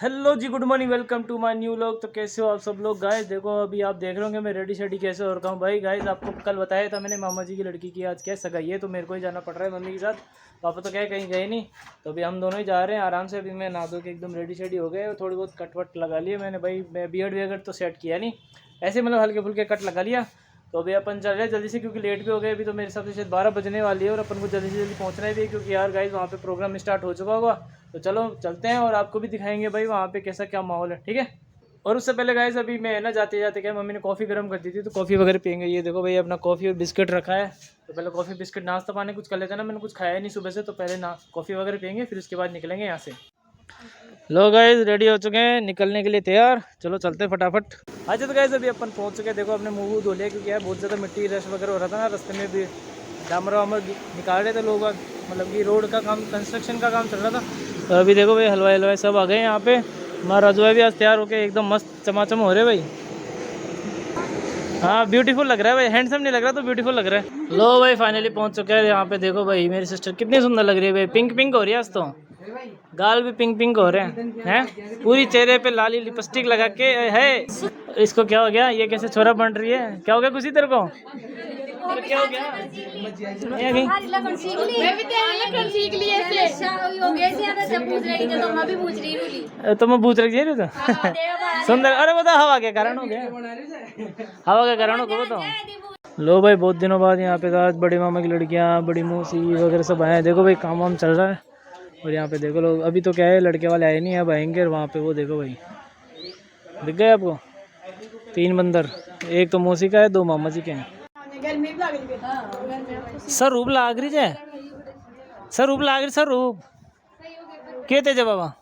Hello जी, good morning, welcome to my new vlog. तो कैसे हो आप सब लोग गाइस। देखो अभी आप देख रहे होंगे मैं रेडी शेडी कैसे हो रखा हूँ भाई। गाइस आपको कल बताया था मैंने मामा जी की लड़की की आज क्या सगाई है, तो मेरे को ही जाना पड़ रहा है मम्मी के साथ। पापा तो क्या कहीं गए नहीं, तो अभी हम दोनों ही जा रहे हैं आराम से। अभी मैं नहा धो के एकदम रेडी शेडी हो गए और थोड़ी बहुत कट वट लगा लिए मैंने भाई। मैं बियर्ड वेयर्ड तो सेट किया नहीं, ऐसे मतलब हल्के फुल्के कट लगा लिया। तो अभी अपन चल रहे हैं जल्दी से क्योंकि लेट भी हो गए। अभी तो मेरे हिसाब से शायद 12 बजने वाली है और अपन को जल्दी से जल्दी पहुंचना भी है क्योंकि यार गाइस वहाँ पे प्रोग्राम स्टार्ट हो चुका होगा। तो चलो चलते हैं और आपको भी दिखाएंगे भाई वहाँ पे कैसा क्या माहौल है, ठीक है। और उससे पहले गाइस अभी मैं ना जाते जाते क्या मम्मी ने कॉफ़ी गर्म कर दी थी, तो कॉफ़ी वगैरह पियेंगे। ये देखो भाई अपना कॉफ़ी और बिस्किट रखा है, तो पहले कॉफ़ी बिस्किट नाश्ता पानी कुछ कर लेते हैं ना। मैंने कुछ खाया नहीं सुबह से, तो पहले ना कॉफ़ी वगैरह पियेंगे फिर उसके बाद निकलेंगे यहाँ से। लो गाइस रेडी हो चुके हैं निकलने के लिए तैयार, चलो चलते हैं फटाफट। अच्छा तो गाइस अभी अपन पहुंच चुके हैं। देखो अपने मुंह धो लिया क्योंकि यार बहुत ज़्यादा मिट्टी रश वगैरह हो रहा था ना रास्ते में भी। डामर वामर निकाल रहे थे लोग, मतलब कि रोड का काम कंस्ट्रक्शन का काम चल रहा था। तो अभी देखो भाई हलवाई हलवाई सब आ गए यहाँ पे। हमारा रजवा भी आज तैयार होके एकदम मस्त चमाचम हो रहे भाई। हाँ ब्यूटीफुल लग रहा है भाई, हैंडसम नहीं लग रहा तो ब्यूटीफुल लग रहा है। लो भाई फाइनली पहुंच चुके हैं यहाँ पे। देखो भाई मेरी सिस्टर कितनी सुंदर लग रही है भाई, पिंक पिंक हो रही है आज तो। गाल भी पिंक पिंक हो रहे हैं पूरी चेहरे पे लाली लिपस्टिक लगा के है। इसको क्या हो गया, ये कैसे छोरा बन रही है, क्या हो गया खुशी तेरे को, क्या हो गया? तो मैं पूछ रही थी सुंदर। अरे बता हवा के कारण हो गया, हवा के कारण हो गया तो। लो भाई बहुत दिनों बाद यहाँ पे आज बड़े मामा की लड़कियाँ बड़ी मौसी वगैरह सब आए हैं। देखो भाई काम वाम चल रहा है और यहाँ पे देखो लोग। अभी तो क्या है लड़के वाले आए नहीं, अब आएंगे। और वहाँ पे वो देखो भाई दिख गए आपको 3 बंदर, एक तो मौसी का है 2 मामा जी के हैं। सर रूप लाग रही है, सर रूप लाग रही, सर रूप के तेज बाबा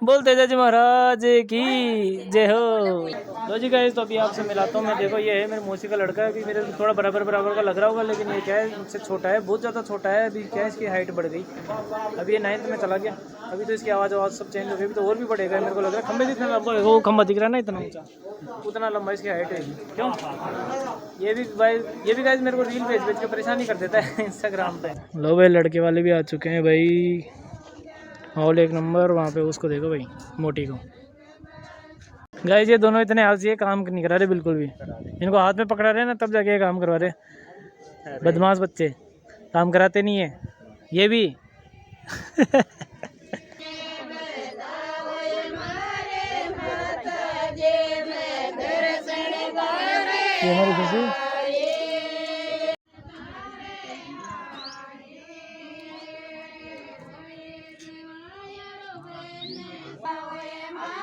बोलते जय महाराज की जय हो। लो जी गाइस तो अभी आपसे मिलाता हूँ मैं। देखो ये है मेरी मौसी का लड़का है, अभी मेरे थोड़ा बराबर बराबर का लग रहा होगा, लेकिन ये क्या है मुझसे छोटा है, बहुत ज़्यादा छोटा है। अभी क्या है इसकी हाइट बढ़ गई, अभी ये 9th में चला गया। अभी तो इसकी आवाज़ सब चेंज हो गई, अभी तो और भी बढ़ेगा मेरे को लग रहा है। खंबे जितना आपको वो खंबा दिख रहा है ना इतना ऊँचा, उतना लंबा इसकी हाइट है। क्यों ये भी गाइस मेरे को रील भेज के परेशानी कर देता है इंस्टाग्राम पे। लो भाई लड़के वाले भी आ चुके हैं भाई, हॉल 1 नंबर। वहाँ पे उसको देखो भाई मोटी को। गाइस ये दोनों इतने आलसी है, काम नहीं करा रहे बिल्कुल भी। इनको हाथ में पकड़ा रहे ना तब जाके काम करवा रहे। बदमाश बच्चे काम कराते नहीं है ये भी। ये हमारी खुशी।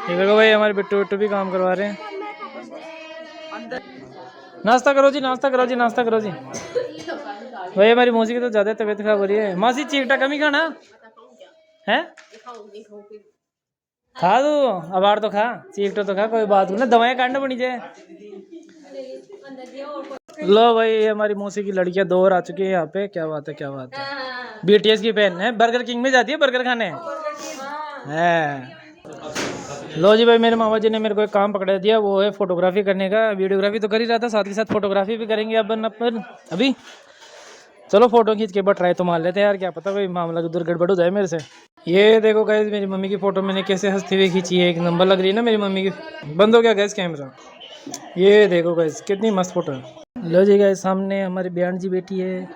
ये देखो भाई हमारे बिट्टू बिट्टू भी काम करवा रहे हैं। नाश्ता करो जी, नाश्ता करो जी, नाश्ता करो जी। भाई हमारी मौसी की तो ज़्यादा तबीयत खराब हो रही है। मासी चीकटा कम ही खाना है, खा दो अब आर तो खा, चीकटा तो खा, कोई बात नहीं, दवाएं काटना पड़ी जाए। लो भाई हमारी मौसी की लड़कियां 2 और आ चुकी है यहाँ पे। क्या बात है, क्या बात है। बीटीएस की बहन है, बर्गर किंग में जाती है बर्गर खाने है। लो जी भाई मेरे मामा जी ने मेरे को एक काम पकड़ा दिया, वो है फोटोग्राफी करने का। वीडियोग्राफी तो कर ही रहा था, साथ के साथ फोटोग्राफी भी करेंगे अपन अभी। चलो फोटो खींच के ट्राई तो मार लेते हैं यार, क्या पता भाई मामला उधर गड़बड़ हो जाए मेरे से। ये देखो गाइस मेरी मम्मी की फोटो मैंने कैसे हंसती हुई खींची है, 1 नंबर लग रही है ना मेरी मम्मी की। बंद हो गया गैस कैमरा। ये देखो गाइस कितनी मस्त फोटो है। लो जी गाइस सामने हमारी बयान जी बैठी है।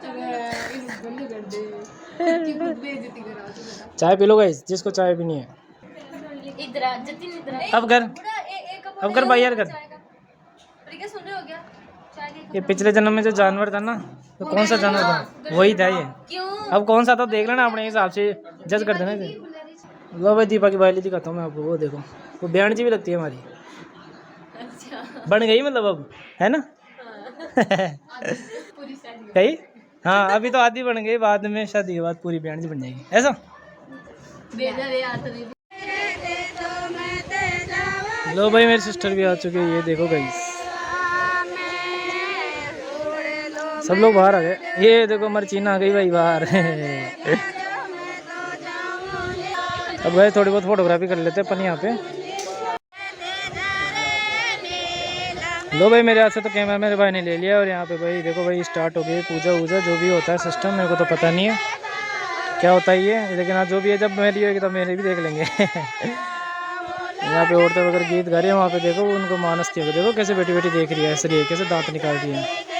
चाय पी लो गाइस जिसको चाय पीनी है। अब कर भाई यार कर। ये पिछले जन्म में जो जानवर था ना, तो कौन सा जानवर था, वही था ये। अब कौन सा था देख लेना अपने हिसाब से जज कर देना इसे। लो भाई दीपा की बाइली दिखाता हूँ मैं आपको, वो देखो वो बयान जी भी लगती है हमारी। बन गई मतलब अब है ना। कही हाँ अभी तो आधी बन गई, बाद में शादी के बाद पूरी बयान जी बन जाएगी ऐसा। लो भाई मेरी सिस्टर भी आ चुकी है, ये देखो गाइस सब लोग बाहर आ गए। ये देखो मरचीना आ गई भाई बाहर। अब भाई थोड़ी बहुत फोटोग्राफी कर लेते हैं अपन यहाँ पे। लो भाई मेरे हाथ से तो कैमरा मेरे भाई ने ले लिया और यहाँ पे भाई देखो भाई स्टार्ट हो गई पूजा वूजा जो भी होता है सिस्टम, मेरे को तो पता नहीं है क्या होता है ये, लेकिन आज जो भी है जब मेरी होगी तो मेरे भी देख लेंगे। यहाँ पे औरतें वगैरह गीत गा रही है। वहाँ पे देखो उनको मानस थी, देखो कैसे बेटी बेटी देख रही है, हंस रही है, कैसे दांत निकाल रही है।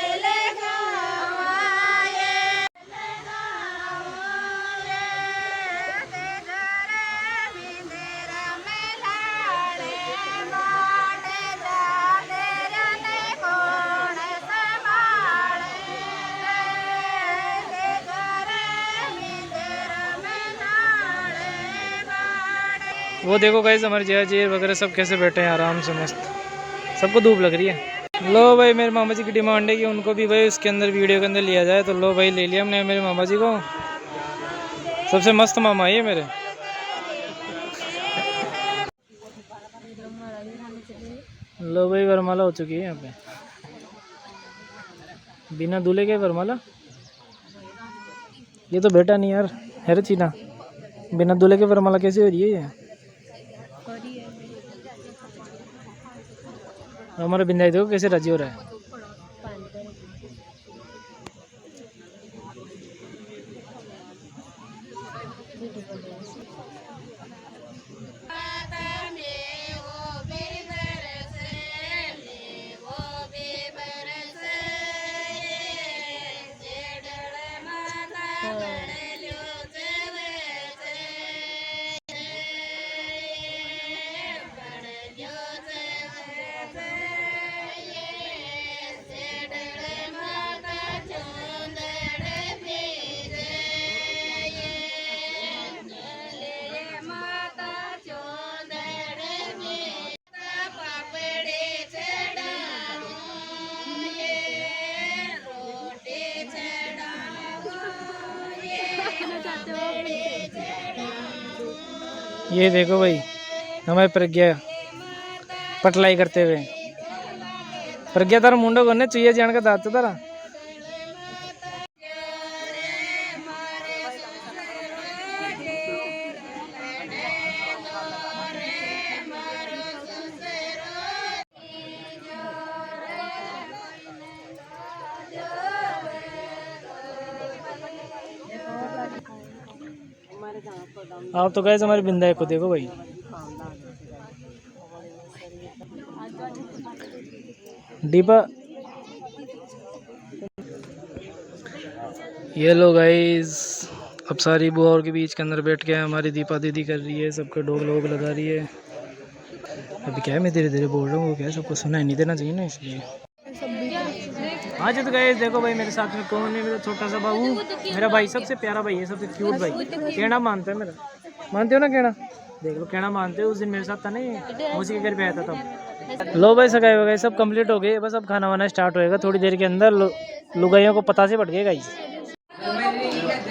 वो देखो गाइस हमारे जया जी वगैरह सब कैसे बैठे हैं आराम से मस्त, सबको धूप लग रही है। लो भाई मेरे मामा जी की डिमांड है कि उनको भी भाई उसके अंदर वीडियो के अंदर लिया जाए, तो लो भाई ले लिया हमने मेरे मामा जी को। सबसे मस्त मामा ये मेरे। लो भाई वरमाला हो चुकी है यहाँ पे, बिना दूल्हे के वरमाला। ये तो बेटा नहीं यार है रे चीना, बिना दूल्हे के वरमाला कैसे हो रही है ये। हमारा बिंदा देखो कैसे राजी हो रहा है। ये देखो भाई हमारे प्रज्ञा पटलाई करते हुए। प्रज्ञा तारा मुंडो करने चाहिए जान का दांत तारा। आप तो गए हमारे बिंदा को देखो भाई, दीपा। ये लो गाइस अब सारी बुआ और के बीच के अंदर बैठ के हमारी दीपा दीदी कर रही है, सबके ढोल वोल लगा रही है। अभी क्या है मैं धीरे धीरे बोल रहा हूँ, वो क्या है सबको सुनाई नहीं देना चाहिए ना इसलिए। हाँ जी तो गाइस देखो भाई मेरे साथ में कौन है, मेरा छोटा सा बाबू, मेरा भाई सबसे प्यारा भाई है, सबसे क्यूट भाई। कहना मानता है मेरा, मानते हो ना कहना, देख लो कहना मानते हो। उस दिन मेरे साथ था नहीं, उसी के घर पे आया था तब। लो भाई सगाई वगाई सब कंप्लीट हो गए, बस अब खाना वाना स्टार्ट होएगा थोड़ी देर के अंदर। लुगाइयों को पता से पड़ गया गाइस।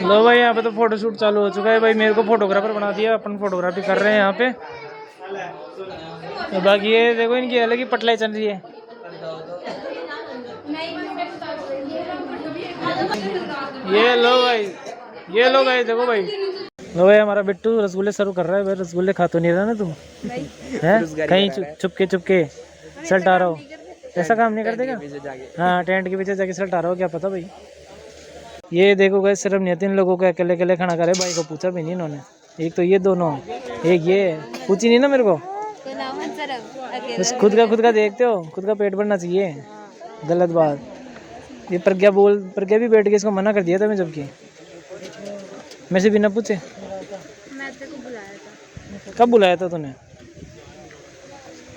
लो भाई यहाँ पे तो फोटो शूट चालू हो चुका है भाई, मेरे को फोटोग्राफर बना दिया, अपन फोटोग्राफी कर रहे हैं यहाँ पे। तो बाकी ये देखो इनकी अलग ही पटलाई चल रही है। ये लो भाई, ये लो भाई देखो भाई। लो भाई हमारा बिट्टू रसगुल्ले सर्व कर रहा है भाई। रसगुल्ले खा तो नहीं रहा ना तुम हैं, कहीं चुपके चुपके सल्टा रहा हो, ऐसा काम नहीं कर देगा। हाँ टेंट के पीछे जाके सल्टा रहा हो, क्या पता भाई। ये देखो भाई सिर्फ नहीं, 3 लोगों को अकेले अकेले खाना खा रहे भाई को पूछा भी नहीं इन्होंने। एक तो ये दोनों, एक ये पूछी नहीं ना मेरे को। बस खुद का देखते हो, खुद का पेट भरना चाहिए, गलत बात। ये प्रज्ञा भी बैठ के इसको मना कर दिया था मैं, जबकि मेरे से बिना पूछे। मैं तेरे को बुलाया था। कब बुलाया था तूने?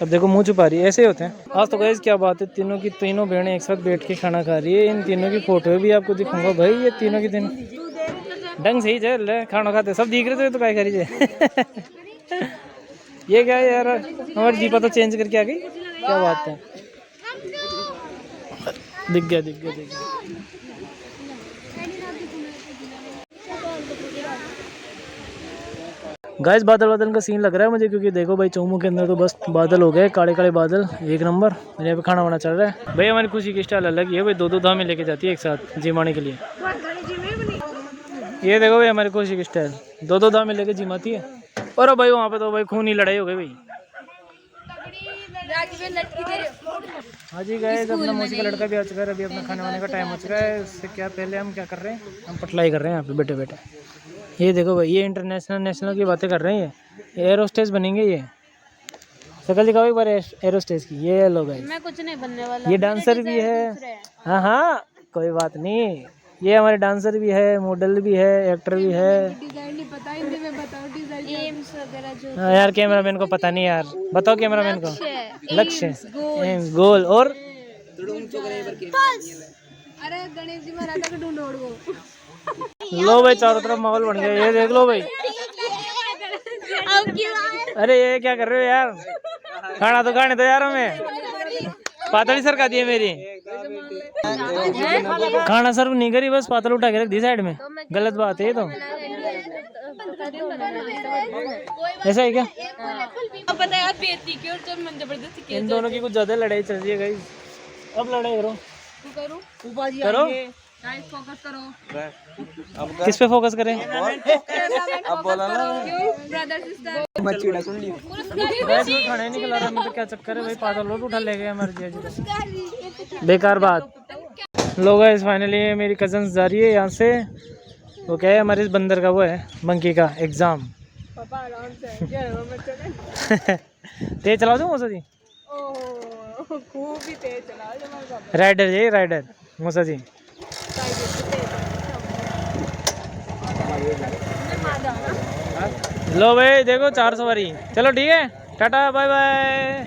अब देखो मुंह छुपा रही है, ऐसे होते हैं। आज तो गाइस क्या बात है, तीनों बहनें एक साथ बैठ के खाना खा रही है। इन तीनों की फोटो भी आपको दिखाऊंगा भाई। ये तीनों की तीनों ढंग से ही चल रहे खाना खाते, सब दिख रहे थे तो क्या करी जाए। ये क्या है यार, हमारी दीपा तो चेंज करके आ गई, क्या बात है। दिख गया। गाइस बादल का सीन लग रहा है मुझे, क्योंकि देखो भाई चौमू के अंदर तो बस बादल हो गए, काले काले बादल, एक नंबर। मेरे यहाँ पे खाना वाना चल रहा है भाई। हमारी खुशी की स्टाइल अलग ही है भाई, 2-2 धामे लेके जाती है एक साथ जिमाने के लिए। ये देखो भाई हमारी खुशी की स्टाइल, 2-2 धामे लेके जिमाती है। और भाई वहाँ पे तो भाई खूनी लड़ाई हो गई भाई। हाँ जी गाइस अपना मौसी का लड़का भी आ चुका है, अभी अपना खाने वाने का टाइम हो चुका है। उससे क्या पहले हम क्या कर रहे हैं, हम पटलाई कर रहे हैं यहाँ पे बैठे बैठे। ये देखो भाई ये इंटरनेशनल नेशनल की बातें कर रहे हैं, ये एयर होस्टेस बनेंगे ये। शक्ल दिखाओ एक बार एरोस्टेस की। ये लो गाइस, मैं कुछ नहीं बनने वाला, ये डांसर भी है। हाँ हाँ कोई बात नहीं, ये हमारे डांसर भी है, मॉडल भी है, एक्टर भी है। डिजाइन नहीं पता, हिंदी में बताओ डिजाइन। एम्स वगैरह जो। हाँ यार कैमरामैन को पता नहीं यार, बताओ कैमरामैन को। लक्ष्य, एम्स, गोल और अरे गणेश जी महाराज का ढूंढो। लो भाई चारों तरफ माहौल बन गया, ये देख लो भाई। अरे ये क्या कर रहे हो यार, खाना तो खाने दो यार हमें। पातली सर का दिए मेरी, खाना सर्व नहीं करी, बस पातल उठा के रख दी साइड में। गलत बात है ये तो। ऐसा है क्या? पता है बेइज्जती की और जब मन जबरदस्ती इन दोनों की कुछ ज्यादा लड़ाई चल रही है गाइस। अब लड़ाई करो करो करो, फोकस करो। किस पे फोकस करें? अब बोला ना ब्रदर सिस्टर मच्छीड़ा सुन लियो गाइस, वो खाना ही नहीं खिला रहा हमें, तो क्या चक्कर है भाई? पागल लोग उठा ले गए हमारे जीजा जी, बेकार बात। लोग गाइस फाइनली मेरी कजन जा रही है यहाँ से। वो क्या है, हमारे इस बंदर का वो है मंकी का एग्जाम। पापा आराम से तेज चलाओ जो मौसा जी, खूब ही तेज चला राइडर जी राइडर मौसा जी। लो भाई देखो 4 सवारी, चलो ठीक है टाटा बाय बाय।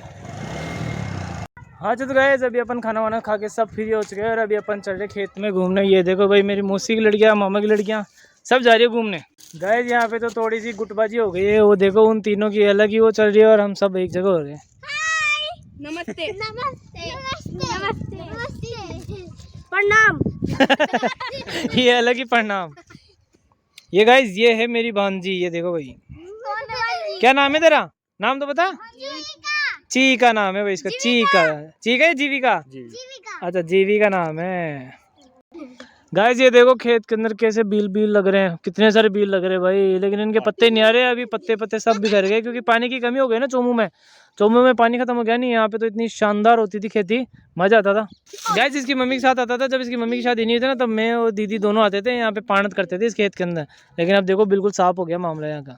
हाँ तो गाइस अभी अपन खाना वाना खा के सब फ्री हो चुके हैं और अभी अपन चल रहे खेत में घूमने। ये देखो भाई मेरी मौसी की लड़कियाँ, मामा की लड़कियाँ सब जा रही है घूमने। गाइस यहाँ पे तो थोड़ी सी गुटबाजी हो गई है, वो देखो उन तीनों की अलग ही वो चल रही है और हम सब एक जगह हो रहे हैं। नमस्ते नमस्ते नमस्ते नमस्ते प्रणाम। ये अलग ही प्रणाम। ये गाइस ये है मेरी भांजी, ये देखो भाई। क्या नाम है तेरा? नाम तो बता। चीका नाम है भाई इसका, चीका। चीका है जीविका? अच्छा जीविका नाम है। गाइस ये देखो खेत के अंदर कैसे बील बील लग रहे हैं, कितने सारे बील लग रहे हैं भाई, लेकिन इनके पत्ते नहीं आ रहे अभी। पत्ते पत्ते सब बिखर गए क्योंकि पानी की कमी हो गई ना चोमू में। चोमू में पानी खत्म हो गया नहीं, यहाँ पे तो इतनी शानदार होती थी खेती, मजा आता था। गाइस इसकी मम्मी के साथ आता था, जब इसकी मम्मी की शादी नहीं हुई थी ना तब मैं और दीदी दोनों आते थे यहाँ पे, पानत करते थे इस खेत के अंदर। लेकिन अब देखो बिल्कुल साफ हो गया मामला यहाँ का।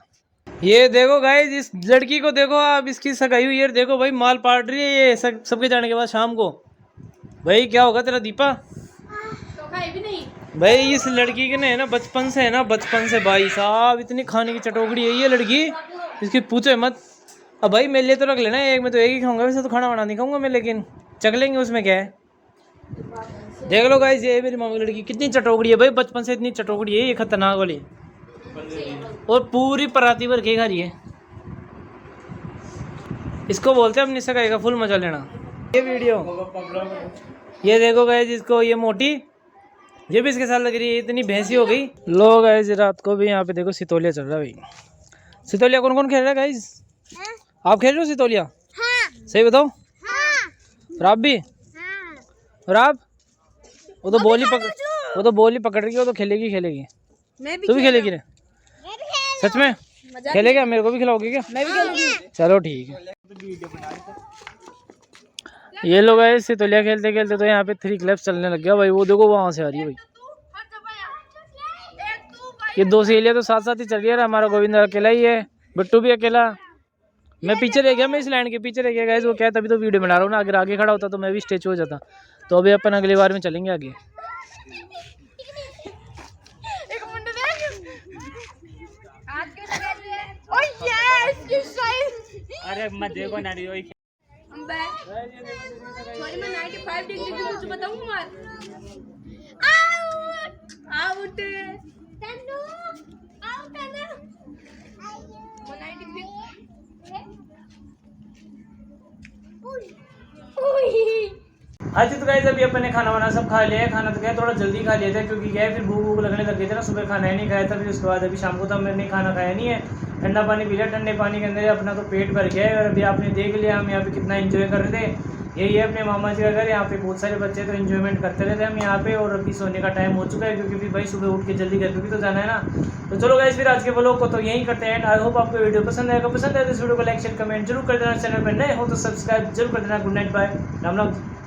ये देखो गाइस इस लड़की को देखो आप, इसकी सगाई हुई है, देखो भाई माल पाट रही है ये सबके जाने के बाद शाम को। भाई क्या होगा तेरा दीपा? भी नहीं भाई इस लड़की के ने ना बचपन से है ना, बचपन से भाई साहब इतनी खाने की चटोकड़ी है ये लड़की, इसकी पूछो मत। अब भाई मेरे लिए तो रख लेना एक, मैं तो एक ही खाऊंगा, वैसे तो खाना बना नहीं खाऊंगा मैं, लेकिन चख लेंगे उसमें क्या है। देख लो गाइस ये मेरी मामा की लड़की कितनी चटोकड़ी है भाई, बचपन से इतनी चटोकड़ी है ये खतरनाक वाली, और पूरी पराती भर के खा रही है। इसको बोलते हैं अपनी सगाई का फुल मजा लेना। ये वीडियो ये देखो गाइस, इसको ये मोटी ये भी इसके साथ लग रही है, इतनी भैंसी हो गई। लोग गाइस रात को भी यहाँ पे देखो सितोलिया चल रहा है भाई। सितोलिया कौन कौन खेल रहा है गाइस? आप खेल रहे हो सितोलिया? हाँ। सही बताओ। हाँ। और आप भी? हाँ। और आप? वो तो बॉल ही पकड़ रही है, वो तो खेलेगी खेलेगी। तू भी खेलेगी रे? सच में खेलेगा? मेरे को भी खिलाओगे क्या? मैं भी खेलूंगी। चलो ठीक है। ये लोग है सितोलिया खेलते खेलते तो यहाँ पे 3 क्लैप्स चलने लग गया भाई। वो देखो वहां से आ रही है भाई, ये 2 सहेलियां तो साथ साथ ही चल रही है। हमारा गोविंद अकेला ही है, बिट्टू भी अकेला, मैं पीछे रह गया, मैं इस लाइन के पीछे रह गया गाइस। वो क्या है तभी तो वीडियो बना रहा हूँ ना, अगर आगे खड़ा होता तो मैं भी स्टेचू हो जाता। तो अभी अपन अगली बार में चलेंगे आगे। अरे मत देखो ना सॉरी मैं 95 डिग्री की कुछ बताऊं मत। आउट तन्नू आउट है ना 190। हाँ जी तो गाइस अभी अपन ने खाना वाना सब खा लिया है। खाना तो क्या थोड़ा जल्दी खा लिया था क्योंकि क्या है फिर भूख भूख लगने लग गई थी ना, सुबह खाना ही नहीं खाया था, फिर उसके बाद अभी शाम को तो हमने खाना खाया नहीं है, ठंडा पानी पी लिया। ठंडे पानी के अंदर अपना तो पेट भर गया है। और अभी आपने देख लिया हम यहाँ पे कितना एंजॉय कर रहे थे। यही है अपने मामा जी का घर, यहाँ पे बहुत सारे बच्चे तो एंजॉयमेंट करते रहते हैं हम यहाँ पे। और अभी सोने का टाइम हो चुका है क्योंकि फिर भाई सुबह उठ के जल्दी घर पे भी तो जाना है ना। तो चलो गाइस फिर आज के व्लॉग को तो यहीं करते हैं। आई होप आपको वीडियो पसंद आएगा। पसंद आए तो इस वीडियो को लाइक शेयर कमेंट जरूर कर देना, चैनल पर नए हो तो सब्सक्राइब जरूर कर देना। Good night bye, Ram Ram.